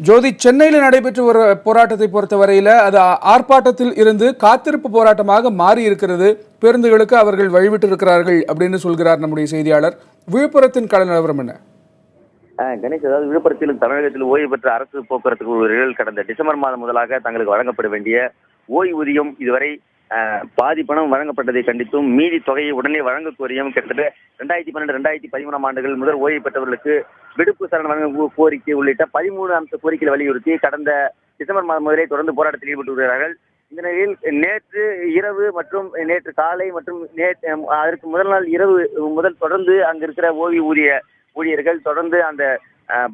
ஜோதி, சென்னையில் நடைபெற்று வர போராட்டத்தை பொறுத்தவரையில அது ஆர்ப்பாட்டத்தில் இருந்து காத்திருப்பு போராட்டமாக மாறி இருக்கிறது. பேருந்துகளுக்கு அவர்கள் வழிவிட்டு இருக்கிறார்கள் அப்படின்னு சொல்கிறார் நம்முடைய செய்தியாளர். விழுப்புரத்தின் கள நிலவரம் என்ன? கணேஷ், அதாவது விழுப்புரத்திலும் தமிழகத்தில் ஓய்வு பெற்ற அரசு போக்குவரத்து ஊழியர்கள் கடந்த டிசம்பர் மாதம் முதலாக தங்களுக்கு வழங்கப்பட வேண்டிய ஓய்வூதியம் இதுவரை பாதி பணம் வழங்கப்பட்டதை கண்டித்தும் மீதி தொகையை உடனே வழங்க கோரியும் கிட்டத்தட்ட 2012, 2013 ஆண்டுகள் முதல் ஓய்வு பெற்றவர்களுக்கு விடுப்பு சரண் வழங்க கோரிக்கை உள்ளிட்ட 13 அம்ச கோரிக்கைகளை வலியுறுத்தி கடந்த டிசம்பர் மாதம் முதலே தொடர்ந்து போராட்டத்தில் ஈடுபட்டு வருகிறார்கள். இந்த நிலையில் நேற்று இரவு மற்றும் நேற்று காலை மற்றும் அதற்கு முதல் நாள் இரவு முதல் தொடர்ந்து அங்கு இருக்கிற ஊழியர்கள் தொடர்ந்து அந்த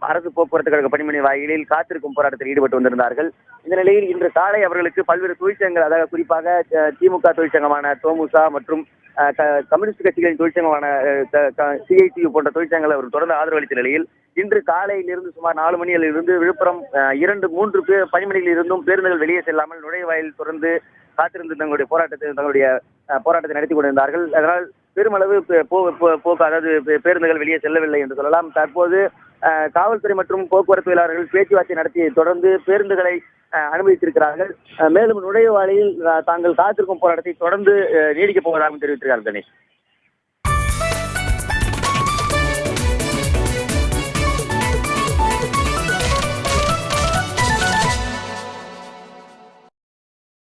அரசு போக்குவரத்து கழக பணிமனை வாயிலில் காத்திருக்கும் போராட்டத்தில் ஈடுபட்டு வந்திருந்தார்கள். இந்த நிலையில் இன்று காலை அவர்களுக்கு பல்வேறு தொழிற்சங்கங்கள், அதாவது குறிப்பாக திமுக தொழிற்சங்கமான தோமுசா மற்றும் கம்யூனிஸ்ட் கட்சிகளின் தொழிற்சங்கமான சிஐடியு போன்ற தொழிற்சங்கங்கள் அவர் தொடர்ந்து ஆதரவளித்த நிலையில் இன்று காலையிலிருந்து சுமார் 4 மணியிலிருந்து விழுப்புரம் 2-3 பணிமனையில் இருந்தும் பேருந்துகள் வெளியே செல்லாமல் நுழைவாயில் தொடர்ந்து காத்திருந்து தங்களுடைய போராட்டத்தை நடத்தி கொண்டிருந்தார்கள். அதனால் பெருமளவு அதாவது பேருந்துகள் வெளியே செல்லவில்லை என்று சொல்லலாம். தற்போது காவல்துறை மற்றும் போக்குவரத்து தொழிலாளர்கள் பேச்சுவார்த்தை நடத்தி தொடர்ந்து பேருந்துகளை அனுமதித்திருக்கிறார்கள். மேலும் நுழைவாயிலில் தாங்கள் காத்திருக்கும் போராட்டத்தை தொடர்ந்து நீடிக்கப் போவதாகவும் தெரிவித்திருக்கிறார்கள். கணேஷ்.